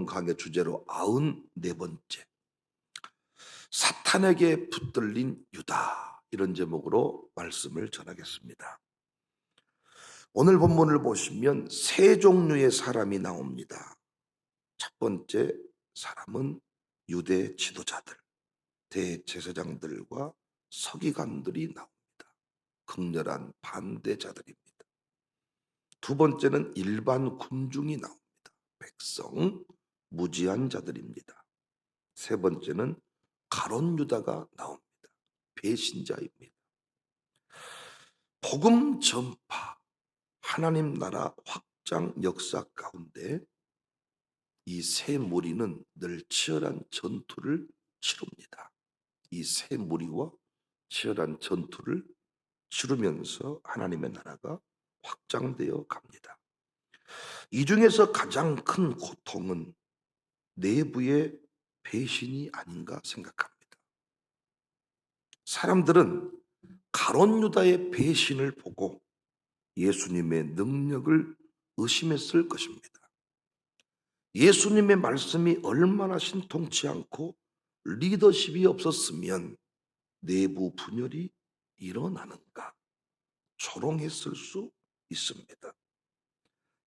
이번 강의 주제로 94번째, 사탄에게 붙들린 유다, 이런 제목으로 말씀을 전하겠습니다. 오늘 본문을 보시면 세 종류의 사람이 나옵니다. 첫 번째 사람은 유대 지도자들, 대제사장들과 서기관들이 나옵니다. 극렬한 반대자들입니다. 두 번째는 일반 군중이 나옵니다. 백성, 무지한 자들입니다. 세 번째는 가론 유다가 나옵니다. 배신자입니다. 복음 전파, 하나님 나라 확장 역사 가운데 이 세 무리는 늘 치열한 전투를 치릅니다. 이 세 무리와 치열한 전투를 치르면서 하나님의 나라가 확장되어 갑니다. 이 중에서 가장 큰 고통은 내부의 배신이 아닌가 생각합니다. 사람들은 가론 유다의 배신을 보고 예수님의 능력을 의심했을 것입니다. 예수님의 말씀이 얼마나 신통치 않고 리더십이 없었으면 내부 분열이 일어나는가 조롱했을 수 있습니다.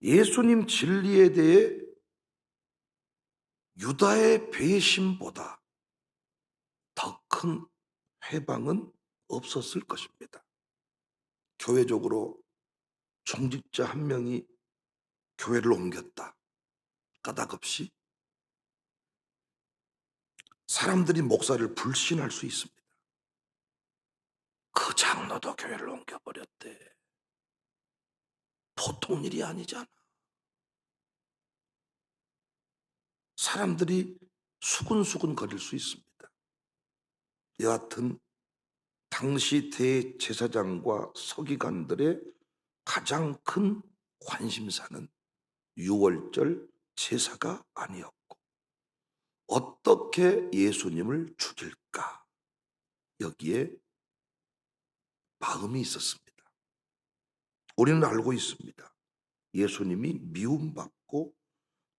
예수님 진리에 대해 유다의 배신보다 더 큰 회방은 없었을 것입니다. 교회적으로 중직자 한 명이 교회를 옮겼다, 까닭없이 사람들이 목사를 불신할 수 있습니다. 그 장로도 교회를 옮겨버렸대. 보통 일이 아니잖아. 사람들이 수근수근 거릴 수 있습니다. 여하튼 당시 대제사장과 서기관들의 가장 큰 관심사는 유월절 제사가 아니었고 어떻게 예수님을 죽일까, 여기에 마음이 있었습니다. 우리는 알고 있습니다. 예수님이 미움받고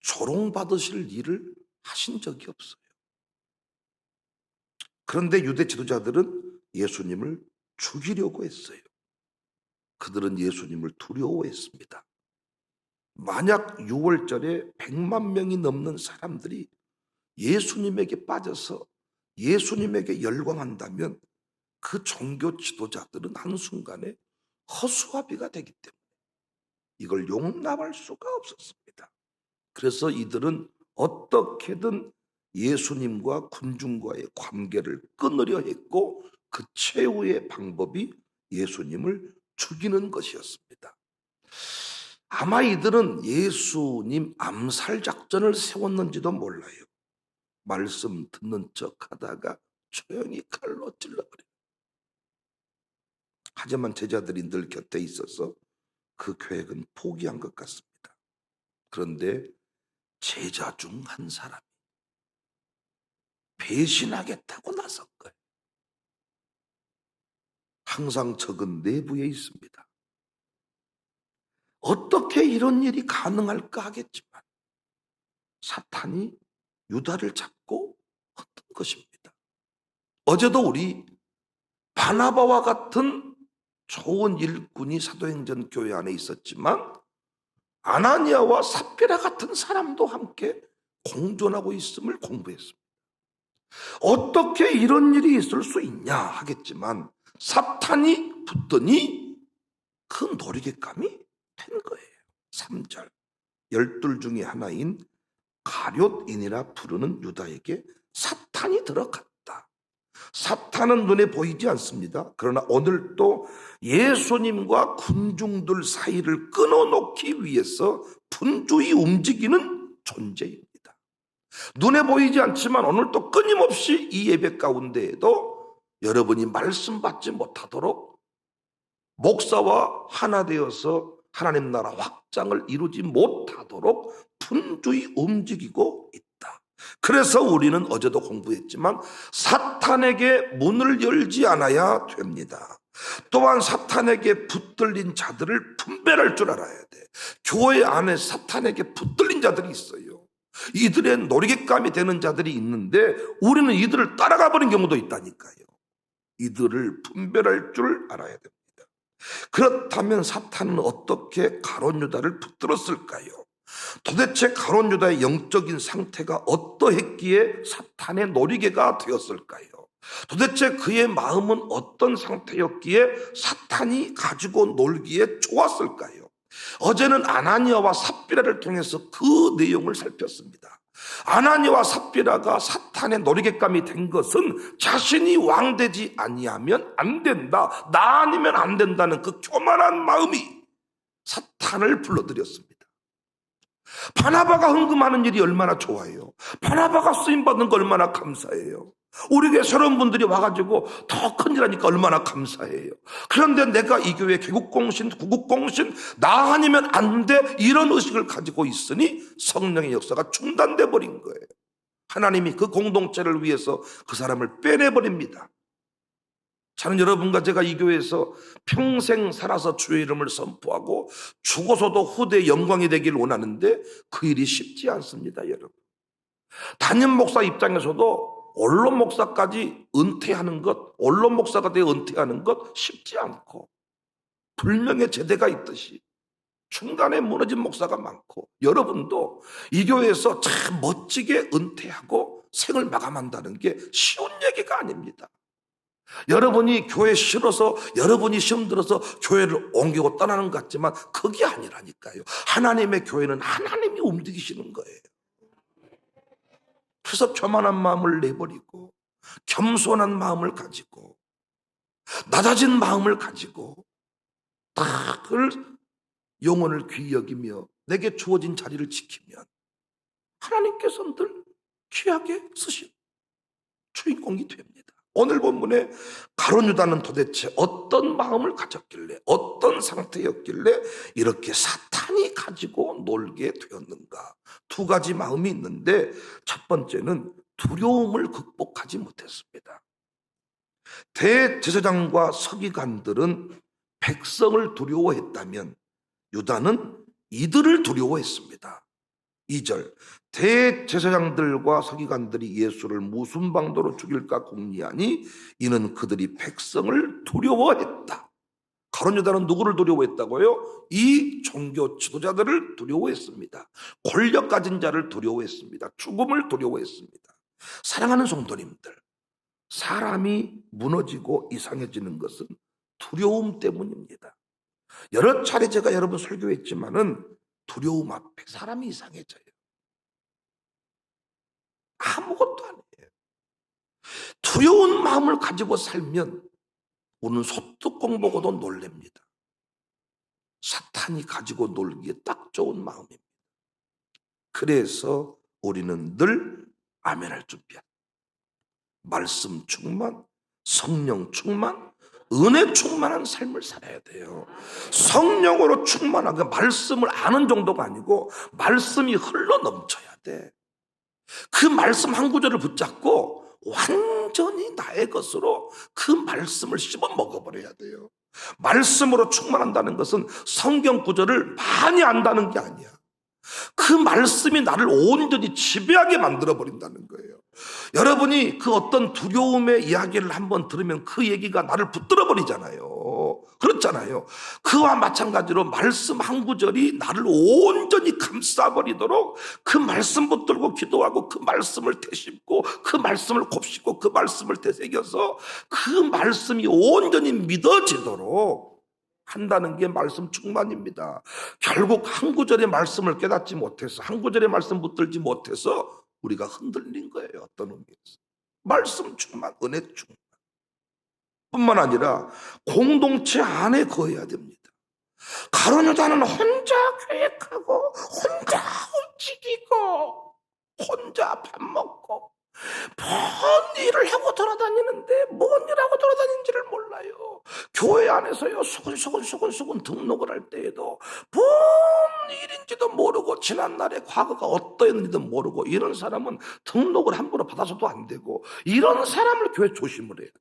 조롱받으실 일을 하신 적이 없어요. 그런데 유대 지도자들은 예수님을 죽이려고 했어요. 그들은 예수님을 두려워했습니다. 만약 6월절에 100만 명이 넘는 사람들이 예수님에게 빠져서 예수님에게 열광한다면 그 종교 지도자들은 한순간에 허수아비가 되기 때문에 이걸 용납할 수가 없었습니다. 그래서 이들은 어떻게든 예수님과 군중과의 관계를 끊으려 했고 그 최후의 방법이 예수님을 죽이는 것이었습니다. 아마 이들은 예수님 암살 작전을 세웠는지도 몰라요. 말씀 듣는 척 하다가 조용히 칼로 찔러버려요. 하지만 제자들이 늘 곁에 있어서 그 계획은 포기한 것 같습니다. 그런데 제자 중 한 사람이 배신하겠다고 나선 거예요. 항상 적은 내부에 있습니다. 어떻게 이런 일이 가능할까 하겠지만 사탄이 유다를 잡고 헛던 것입니다. 어제도 우리 바나바와 같은 좋은 일꾼이 사도행전 교회 안에 있었지만 아나니아와 삽비라 같은 사람도 함께 공존하고 있음을 공부했습니다. 어떻게 이런 일이 있을 수 있냐 하겠지만 사탄이 붙더니 그 놀이개감이 된 거예요. 3절, 12 중에 하나인 가룟인이라 부르는 유다에게 사탄이 들어갔다. 사탄은 눈에 보이지 않습니다. 그러나 오늘도 예수님과 군중들 사이를 끊어놓기 위해서 분주히 움직이는 존재입니다. 눈에 보이지 않지만 오늘도 끊임없이 이 예배 가운데에도 여러분이 말씀 받지 못하도록 목사와 하나 되어서 하나님 나라 확장을 이루지 못하도록 분주히 움직이고 있다. 그래서 우리는 어제도 공부했지만 사탄에게 문을 열지 않아야 됩니다. 또한 사탄에게 붙들린 자들을 분별할 줄 알아야 돼. 교회 안에 사탄에게 붙들린 자들이 있어요. 이들의 놀이객감이 되는 자들이 있는데 우리는 이들을 따라가 버린 경우도 있다니까요. 이들을 분별할 줄 알아야 됩니다. 그렇다면 사탄은 어떻게 가룟 유다를 붙들었을까요? 도대체 가룟 유다의 영적인 상태가 어떠했기에 사탄의 놀이개가 되었을까요? 도대체 그의 마음은 어떤 상태였기에 사탄이 가지고 놀기에 좋았을까요? 어제는 아나니아와 삽비라를 통해서 그 내용을 살폈습니다. 아나니아와 삽비라가 사탄의 놀이객감이 된 것은 자신이 왕되지 아니하면 안 된다, 나 아니면 안 된다는 그 교만한 마음이 사탄을 불러들였습니다. 바나바가 헌금하는 일이 얼마나 좋아요. 바나바가 쓰임받는 거 얼마나 감사해요. 우리 교회 새로운 분들이 와가지고 더 큰일 하니까 얼마나 감사해요. 그런데 내가 이 교회 개국공신, 구국공신, 나 아니면 안 돼, 이런 의식을 가지고 있으니 성령의 역사가 중단돼 버린 거예요. 하나님이 그 공동체를 위해서 그 사람을 빼내버립니다. 저는 여러분과 제가 이 교회에서 평생 살아서 주의 이름을 선포하고 죽어서도 후대의 영광이 되길 원하는데 그 일이 쉽지 않습니다, 여러분. 담임 목사 입장에서도 언론 목사까지 은퇴하는 것, 언론 목사가 되어 은퇴하는 것 쉽지 않고, 불명예 제대가 있듯이 중간에 무너진 목사가 많고, 여러분도 이 교회에서 참 멋지게 은퇴하고 생을 마감한다는 게 쉬운 얘기가 아닙니다. 여러분이 교회 싫어서, 여러분이 시험 들어서 교회를 옮기고 떠나는 것 같지만 그게 아니라니까요. 하나님의 교회는 하나님이 움직이시는 거예요. 그래서 교만한 마음을 내버리고 겸손한 마음을 가지고 낮아진 마음을 가지고 늘 영혼을 귀히 여기며 내게 주어진 자리를 지키면 하나님께서 늘 귀하게 쓰신 주인공이 됩니다. 오늘 본문에 가룟 유다는 도대체 어떤 마음을 가졌길래, 어떤 상태였길래 이렇게 사탄이 가지고 놀게 되었는가? 두 가지 마음이 있는데 첫 번째는 두려움을 극복하지 못했습니다. 대제사장과 서기관들은 백성을 두려워했다면 유다는 이들을 두려워했습니다. 2절, 대제사장들과 서기관들이 예수를 무슨 방도로 죽일까 궁리하니 이는 그들이 백성을 두려워했다. 가룟 유다는 누구를 두려워했다고요? 이 종교 지도자들을 두려워했습니다. 권력 가진 자를 두려워했습니다. 죽음을 두려워했습니다. 사랑하는 성도님들, 사람이 무너지고 이상해지는 것은 두려움 때문입니다. 여러 차례 제가 여러분 설교했지만은 두려움 앞에 사람이 이상해져요. 아무것도 아니에요. 두려운 마음을 가지고 살면 우리는 소뚜껑 보고도 놀랍니다. 사탄이 가지고 놀기에 딱 좋은 마음입니다. 그래서 우리는 늘 아멘할 준비한 말씀 충만, 성령 충만, 은혜 충만한 삶을 살아야 돼요. 성령으로 충만하게 말씀을 아는 정도가 아니고 말씀이 흘러 넘쳐야 돼. 그 말씀 한 구절을 붙잡고 완전히 나의 것으로 그 말씀을 씹어 먹어버려야 돼요. 말씀으로 충만한다는 것은 성경 구절을 많이 안다는 게 아니야. 그 말씀이 나를 온전히 지배하게 만들어버린다는 거예요. 여러분이 그 어떤 두려움의 이야기를 한번 들으면 그 얘기가 나를 붙들어버리잖아요. 그렇잖아요. 그와 마찬가지로 말씀 한 구절이 나를 온전히 감싸버리도록 그 말씀 붙들고 기도하고 그 말씀을 되씹고 그 말씀을 곱씹고 그 말씀을 되새겨서 그 말씀이 온전히 믿어지도록 한다는 게 말씀 충만입니다. 결국 한 구절의 말씀을 깨닫지 못해서, 한 구절의 말씀 붙들지 못해서 우리가 흔들린 거예요. 어떤 의미에서. 말씀 충만, 은혜 충만 뿐만 아니라 공동체 안에 거해야 됩니다. 가룟 유다는 혼자 계획하고 혼자 움직이고 혼자 밥 먹고 뭔 일을 하고 돌아다니는데 뭔 일하고 돌아다니는지를 몰라요. 교회 안에서요 수근수근 등록을 할 때에도 뭔 일인지도 모르고 지난날의 과거가 어떠했는지도 모르고 이런 사람은 등록을 함부로 받아서도 안 되고 이런 사람을 교회 조심을 해야 돼.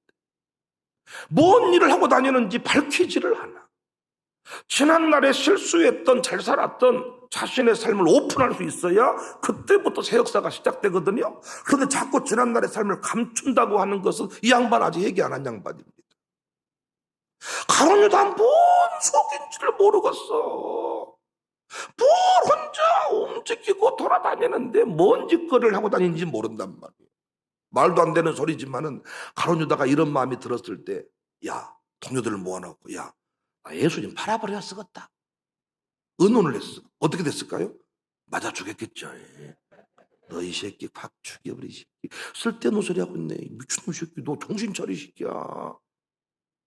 뭔 일을 하고 다니는지 밝히지를 않아. 지난날에 실수했던 잘 살았던 자신의 삶을 오픈할 수 있어야 그때부터 새 역사가 시작되거든요. 그런데 자꾸 지난날의 삶을 감춘다고 하는 것은 이 양반 아직 얘기 안 한 양반입니다. 가룟 유다 뭔 속인지를 모르겠어. 뭘 혼자 움직이고 돌아다니는데 뭔 짓거리를 하고 다니는지 모른단 말이에요. 말도 안 되는 소리지만은 가룟 유다가 이런 마음이 들었을 때, 야, 동료들을 모아놓고, 야, 나 예수님 팔아버려 쓰겠다. 의논을 했어. 어떻게 됐을까요? 맞아 죽였겠죠. 너 이 새끼 확 죽여버리, 이 새끼. 쓸데없는 소리 하고 있네. 미친놈 새끼, 너 정신 차리, 새끼야.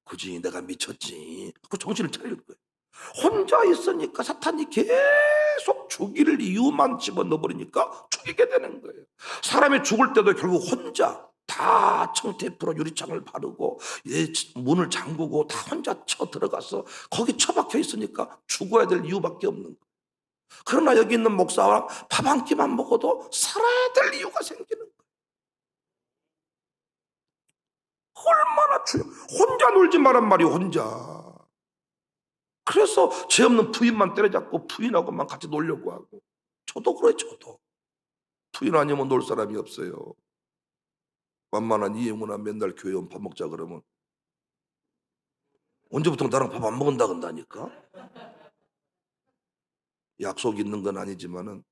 그지, 내가 미쳤지. 그 정신을 차릴 거예요. 혼자 있으니까 사탄이 계속 죽일 이유만 집어넣어버리니까 죽이게 되는 거예요. 사람이 죽을 때도 결국 혼자 다 청테이프로 유리창을 바르고 문을 잠그고 다 혼자 쳐 들어가서 거기 처박혀 있으니까 죽어야 될 이유밖에 없는 거예요. 그러나 여기 있는 목사와 밥 한 끼만 먹어도 살아야 될 이유가 생기는 거예요. 얼마나 혼자 놀지 말란 말이에요. 혼자. 그래서 죄 없는 부인만 때려잡고 부인하고만 같이 놀려고 하고. 저도 그래요. 저도 부인 아니면 놀 사람이 없어요. 만만한 이영훈아 맨날 교회 오면 밥 먹자 그러면 언제부터 나랑 밥 안 먹는다 그런다니까. 약속 있는 건 아니지만은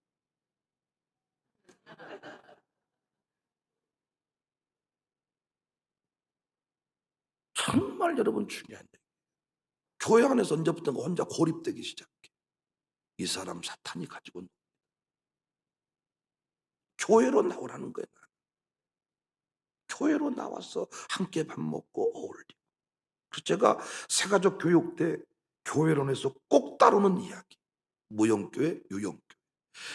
정말 여러분 중요한 얘기. 교회 안에서 언제부턴가 혼자 고립되기 시작해. 이 사람 사탄이 가지고 교회로 나오라는 거예요. 교회로 나와서 함께 밥 먹고 어울리고. 그래서 제가 새가족 교육 때 교회론에서 꼭 다루는 이야기. 무형교회, 유형교회.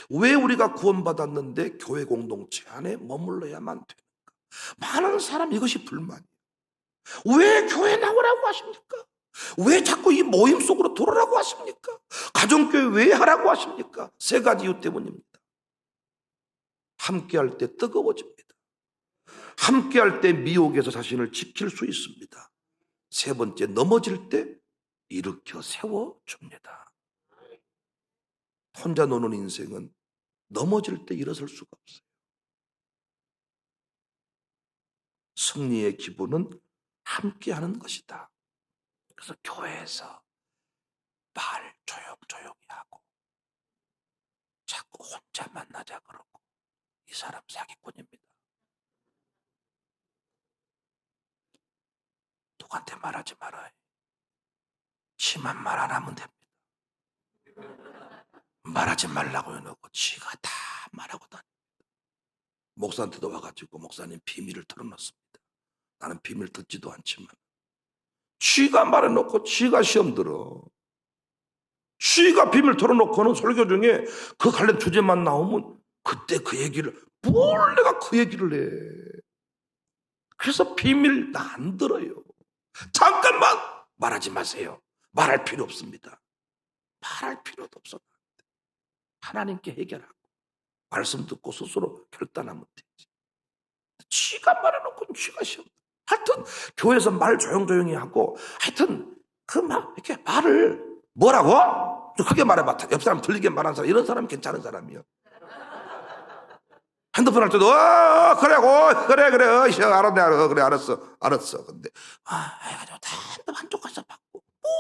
왜 우리가 구원받았는데 교회 공동체 안에 머물러야만 되는가? 많은 사람 이것이 불만이에요. 왜 교회 나오라고 하십니까? 왜 자꾸 이 모임 속으로 들어오라고 하십니까? 가정교회 왜 하라고 하십니까? 세 가지 이유 때문입니다. 함께할 때 뜨거워집니다. 함께할 때 미혹에서 자신을 지킬 수 있습니다. 세 번째, 넘어질 때 일으켜 세워줍니다. 혼자 노는 인생은 넘어질 때 일어설 수가 없어요. 승리의 기본은 함께하는 것이다. 그래서 교회에서 말 조용조용히 하고 자꾸 혼자 만나자 그러고 이 사람 사기꾼입니다. 누구한테 말하지 말아요. 지만 말 안 하면 됩니다. 말하지 말라고 해놓고 지가 다 말하고 다닙니다. 목사한테도 와가지고 목사님 비밀을 털어놓습니다. 나는 비밀 듣지도 않지만 쥐가 말해놓고 쥐가 시험 들어. 쥐가 비밀 털어놓고는 설교 중에 그 관련 주제만 나오면 그때 그 얘기를 뭘 내가 그 얘기를 해. 그래서 비밀 나 안 들어요. 잠깐만 말하지 마세요. 말할 필요 없습니다. 말할 필요도 없어. 하나님께 해결하고 말씀 듣고 스스로 결단하면 되지. 쥐가 말해놓고 쥐가 시험. 하여튼 교회에서 말 조용조용히 하고 하여튼 그 막 이렇게 말을 뭐라고? 좀 크게 말해봐. 옆 사람 들리게 말하는 사람 이런 사람 괜찮은 사람이요. 핸드폰 할 때도 그래 알았네 그래 알았어. 근데 해가지고 다 핸드폰 한쪽 가서 받고 뭐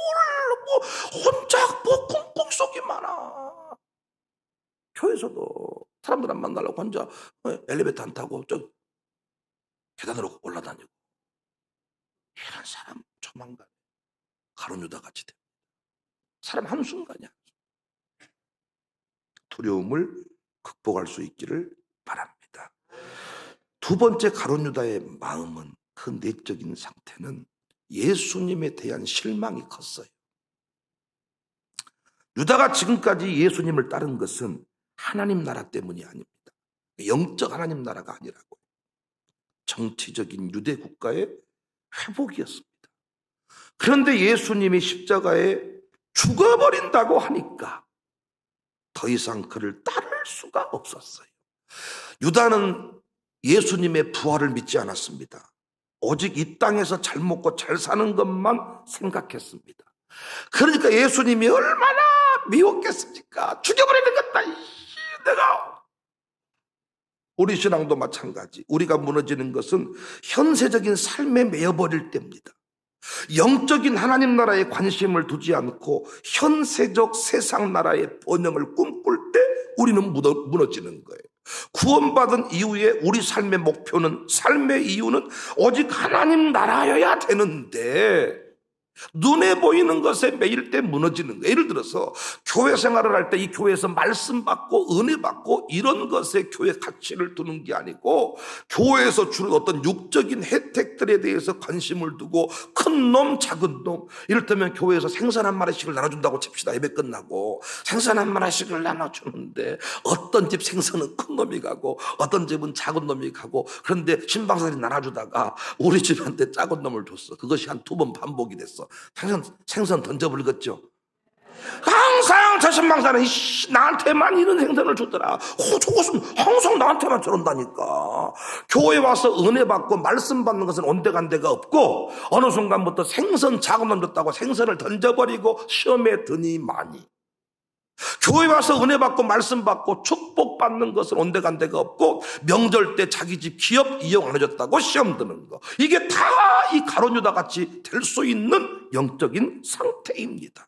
혼자 뭐 꿍꿍 속이 많아. 교회에서도 사람들 안 만나려고 혼자 엘리베이터 안 타고 저 계단으로 올라다니고 이런 사람 조만간 가룟 유다 같이 돼. 사람 한순간이야. 두려움을 극복할 수 있기를 바랍니다. 두 번째 가룟 유다의 마음은 그 내적인 상태는 예수님에 대한 실망이 컸어요. 유다가 지금까지 예수님을 따른 것은 하나님 나라 때문이 아닙니다. 영적 하나님 나라가 아니라고. 정치적인 유대 국가의 회복이었습니다. 그런데 예수님이 십자가에 죽어버린다고 하니까 더 이상 그를 따를 수가 없었어요. 유다는 예수님의 부활을 믿지 않았습니다. 오직 이 땅에서 잘 먹고 잘 사는 것만 생각했습니다. 그러니까 예수님이 얼마나 미웠겠습니까? 죽여버리는 것다. 내가. 우리 신앙도 마찬가지. 우리가 무너지는 것은 현세적인 삶에 매여버릴 때입니다. 영적인 하나님 나라에 관심을 두지 않고 현세적 세상 나라의 번영을 꿈꿀 때 우리는 무너지는 거예요. 구원받은 이후에 우리 삶의 목표는, 삶의 이유는 오직 하나님 나라여야 되는데 눈에 보이는 것에 매일 때 무너지는 거예요. 예를 들어서 교회 생활을 할 때 이 교회에서 말씀 받고 은혜 받고 이런 것에 교회 가치를 두는 게 아니고 교회에서 주는 어떤 육적인 혜택들에 대해서 관심을 두고 큰 놈 작은 놈, 이를테면 교회에서 생선 한 마리씩을 나눠준다고 칩시다. 예배 끝나고 생선 한 마리씩을 나눠주는데 어떤 집 생선은 큰 놈이 가고 어떤 집은 작은 놈이 가고, 그런데 신방사들이 나눠주다가 우리 집한테 작은 놈을 줬어. 그것이 한 2번 반복이 됐어. 생선 던져버리겠죠. 항상 저 신방사는 나한테만 이런 생선을 주더라. 저것은 항상 나한테만 저런다니까. 교회 와서 은혜 받고 말씀 받는 것은 온데간데가 없고 어느 순간부터 생선 작은 놈 줬다고 생선을 던져버리고 시험에 드니 많이. 교회 와서 은혜 받고 말씀 받고 축복 받는 것은 온데간데가 없고 명절 때 자기 집 기업 이용 안 해줬다고 시험 드는 거, 이게 다 이 가룟 유다 같이 될 수 있는 영적인 상태입니다.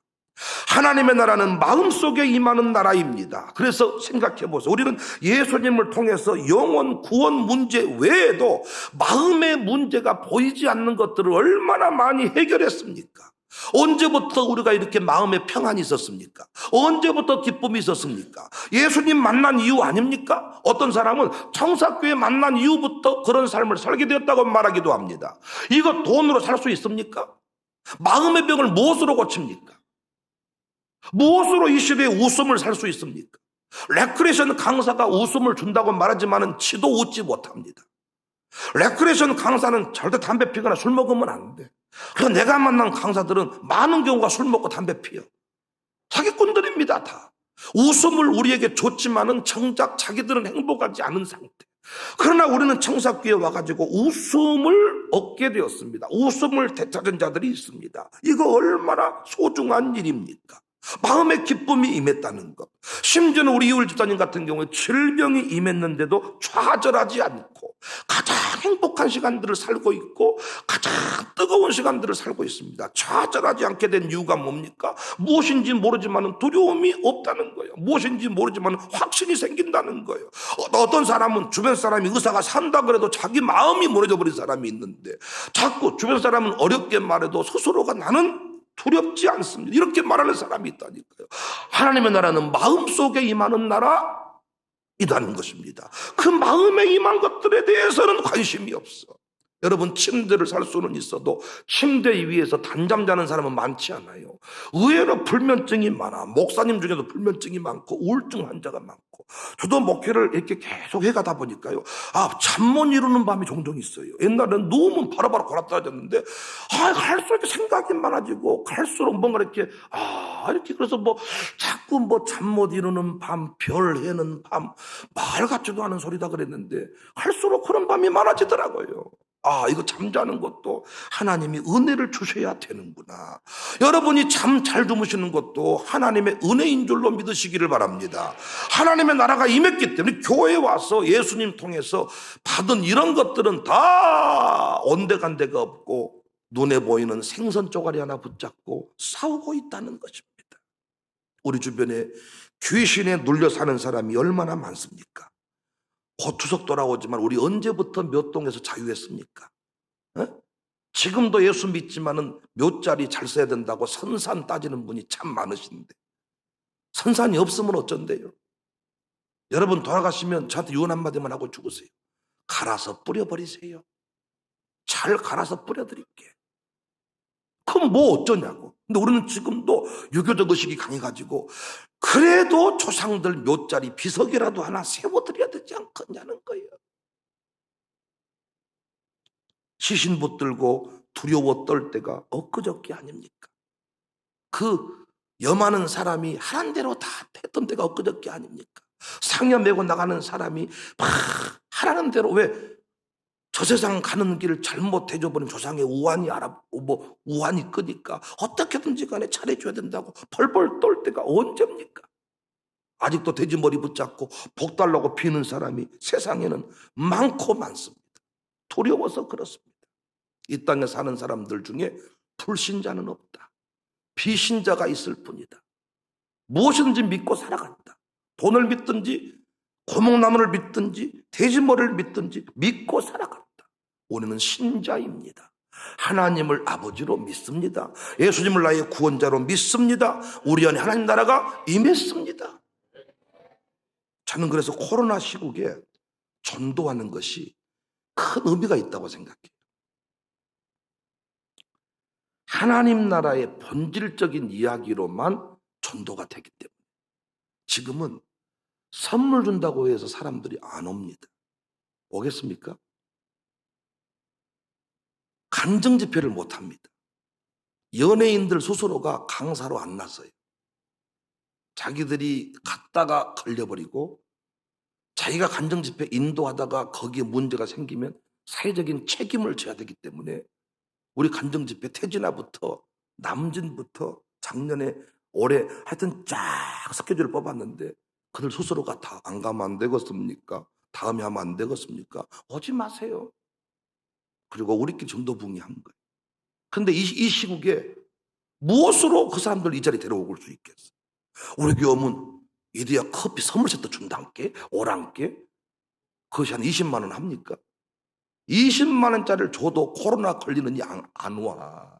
하나님의 나라는 마음속에 임하는 나라입니다. 그래서 생각해 보세요. 우리는 예수님을 통해서 영혼 구원 문제 외에도 마음의 문제가 보이지 않는 것들을 얼마나 많이 해결했습니까? 언제부터 우리가 이렇게 마음에 평안이 있었습니까? 언제부터 기쁨이 있었습니까? 예수님 만난 이유 아닙니까? 어떤 사람은 청사교회 만난 이후부터 그런 삶을 살게 되었다고 말하기도 합니다. 이거 돈으로 살 수 있습니까? 마음의 병을 무엇으로 고칩니까? 무엇으로 이 시대에 웃음을 살 수 있습니까? 레크레이션 강사가 웃음을 준다고 말하지만 지도 웃지 못합니다. 레크레이션 강사는 절대 담배 피거나 술 먹으면 안 돼. 그래서 내가 만난 강사들은 많은 경우가 술 먹고 담배 피워. 사기꾼들입니다, 다. 웃음을 우리에게 줬지만은 정작 자기들은 행복하지 않은 상태. 그러나 우리는 청사교회에 와가지고 웃음을 얻게 되었습니다. 웃음을 되찾은 자들이 있습니다. 이거 얼마나 소중한 일입니까? 마음의 기쁨이 임했다는 것. 심지어는 우리 이울 집사님 같은 경우에 질병이 임했는데도 좌절하지 않고 가장 행복한 시간들을 살고 있고 가장 뜨거운 시간들을 살고 있습니다. 좌절하지 않게 된 이유가 뭡니까? 무엇인지 모르지만 두려움이 없다는 거예요. 무엇인지 모르지만 확신이 생긴다는 거예요. 어떤 사람은 주변 사람이 의사가 산다 그래도 자기 마음이 무너져 버린 사람이 있는데 자꾸 주변 사람은 어렵게 말해도 스스로가 나는 두렵지 않습니다. 이렇게 말하는 사람이 있다니까요. 하나님의 나라는 마음속에 임하는 나라이라는 것입니다. 그 마음에 임한 것들에 대해서는 관심이 없어. 여러분, 침대를 살 수는 있어도 침대 위에서 단잠 자는 사람은 많지 않아요. 의외로 불면증이 많아. 목사님 중에도 불면증이 많고 우울증 환자가 많고. 저도 목회를 이렇게 계속 해가다 보니까요, 잠 못 이루는 밤이 종종 있어요. 옛날에는 누우면 바로바로 골아떨어졌는데 갈수록 이렇게 생각이 많아지고 갈수록 뭔가 이렇게 그래서 자꾸 잠 못 이루는 밤, 별 해는 밤, 말 같지도 않은 소리다 그랬는데 갈수록 그런 밤이 많아지더라고요. 이거 잠자는 것도 하나님이 은혜를 주셔야 되는구나. 여러분이 잠 잘 주무시는 것도 하나님의 은혜인 줄로 믿으시기를 바랍니다. 하나님의 나라가 임했기 때문에 교회에 와서 예수님 통해서 받은 이런 것들은 다 온데간데가 없고 눈에 보이는 생선 쪼가리 하나 붙잡고 싸우고 있다는 것입니다. 우리 주변에 귀신에 눌려 사는 사람이 얼마나 많습니까? 곧 추석 돌아오지만 우리 언제부터 묘동에서 자유했습니까? 지금도 예수 믿지만은 묘자리 잘 써야 된다고 선산 따지는 분이 참 많으신데 선산이 없으면 어쩐대요? 여러분 돌아가시면 저한테 유언 한마디만 하고 죽으세요. 갈아서 뿌려버리세요. 잘 갈아서 뿌려드릴게. 그럼 뭐 어쩌냐고. 근데 우리는 지금도 유교적 의식이 강해가지고 그래도 조상들 묘자리 비석이라도 하나 세워드려야 되지 않겠냐는 거예요. 시신 붙들고 두려워 떨 때가 엊그저께 아닙니까? 그 염하는 사람이 하란 대로 다 했던 때가 엊그저께 아닙니까? 상여 메고 나가는 사람이 막 하라는 대로, 왜? 저 세상 가는 길을 잘못해줘 버린 조상의 우환이 끄니까 어떻게든지 간에 차려줘야 된다고 벌벌 떨 때가 언제입니까? 아직도 돼지머리 붙잡고 복 달라고 비는 사람이 세상에는 많고 많습니다. 두려워서 그렇습니다. 이 땅에 사는 사람들 중에 불신자는 없다. 비신자가 있을 뿐이다. 무엇이든지 믿고 살아간다. 돈을 믿든지 고목나무를 믿든지 돼지머리를 믿든지 믿고 살아간다. 우리는 신자입니다. 하나님을 아버지로 믿습니다. 예수님을 나의 구원자로 믿습니다. 우리 안에 하나님 나라가 임했습니다. 저는 그래서 코로나 시국에 전도하는 것이 큰 의미가 있다고 생각해요. 하나님 나라의 본질적인 이야기로만 전도가 되기 때문에 지금은 선물 준다고 해서 사람들이 안 옵니다. 오겠습니까? 간증 집회를 못 합니다. 연예인들 스스로가 강사로 안 나서요. 자기들이 갔다가 걸려버리고 자기가 간증 집회 인도하다가 거기에 문제가 생기면 사회적인 책임을 져야 되기 때문에 우리 간증 집회 태진아부터 남진부터 작년에 올해 하여튼 쫙 스케줄을 뽑았는데 그들 스스로가 다 안 가면 안 되겠습니까? 다음에 하면 안 되겠습니까? 오지 마세요. 그리고 우리끼리 전도부응이 한 거예요. 그런데 이 시국에 무엇으로 그 사람들 이 자리에 데려올 수 있겠어요? 우리 교회는 이디야 커피 선물 세트 준다께 오랑께 그것이 한 20만 원 합니까? 20만 원짜리를 줘도 코로나 걸리느니 안 와.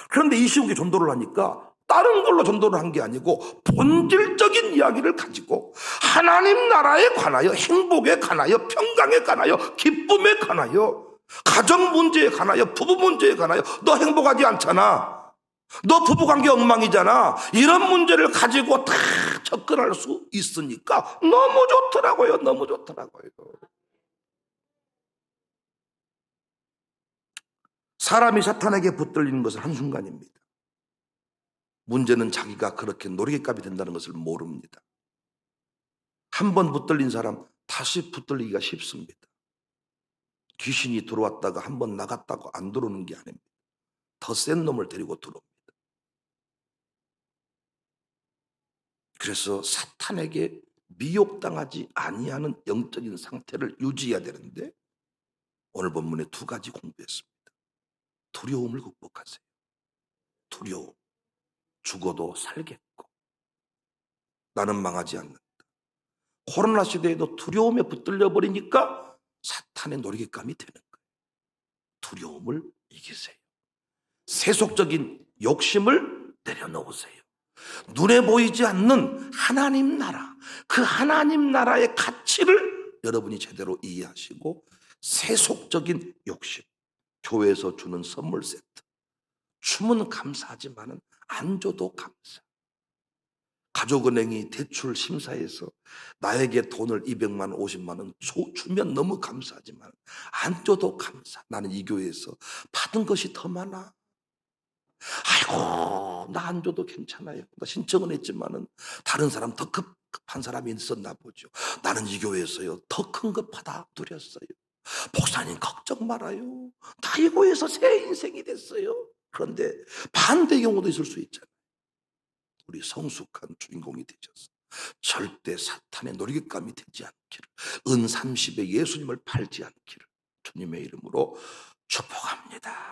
그런데 이 시국에 전도를 하니까 다른 걸로 전도를 한 게 아니고 본질적인 이야기를 가지고 하나님 나라에 관하여 행복에 관하여 평강에 관하여 기쁨에 관하여 가정 문제에 관하여 부부 문제에 관하여 너 행복하지 않잖아. 너 부부관계 엉망이잖아. 이런 문제를 가지고 다 접근할 수 있으니까 너무 좋더라고요. 너무 좋더라고요. 사람이 사탄에게 붙들리는 것은 한순간입니다. 문제는 자기가 그렇게 노리개값이 된다는 것을 모릅니다. 한 번 붙들린 사람 다시 붙들리기가 쉽습니다. 귀신이 들어왔다가 한 번 나갔다고 안 들어오는 게 아닙니다. 더 센 놈을 데리고 들어옵니다. 그래서 사탄에게 미혹당하지 아니하는 영적인 상태를 유지해야 되는데 오늘 본문에 두 가지 공부했습니다. 두려움을 극복하세요. 두려움. 죽어도 살겠고 나는 망하지 않는다. 코로나 시대에도 두려움에 붙들려 버리니까 사탄의 놀이감이 되는 거예요. 두려움을 이기세요. 세속적인 욕심을 내려놓으세요. 눈에 보이지 않는 하나님 나라, 그 하나님 나라의 가치를 여러분이 제대로 이해하시고 세속적인 욕심, 교회에서 주는 선물 세트, 춤은 감사하지만 안 줘도 감사. 가족은행이 대출 심사해서 나에게 돈을 200만 원, 50만 원 주면 너무 감사하지만 안 줘도 감사. 나는 이 교회에서 받은 것이 더 많아. 아이고 나 안 줘도 괜찮아요. 나 신청은 했지만은 다른 사람 더 급한 사람이 있었나 보죠. 나는 이 교회에서요 더 큰 것 받아 누렸어요. 목사님 걱정 말아요. 나 이 교회에서 새 인생이 됐어요. 그런데 반대 경우도 있을 수 있잖아요. 우리 성숙한 주인공이 되셔서 절대 사탄의 놀이감이 되지 않기를, 은 30에 예수님을 팔지 않기를 주님의 이름으로 축복합니다.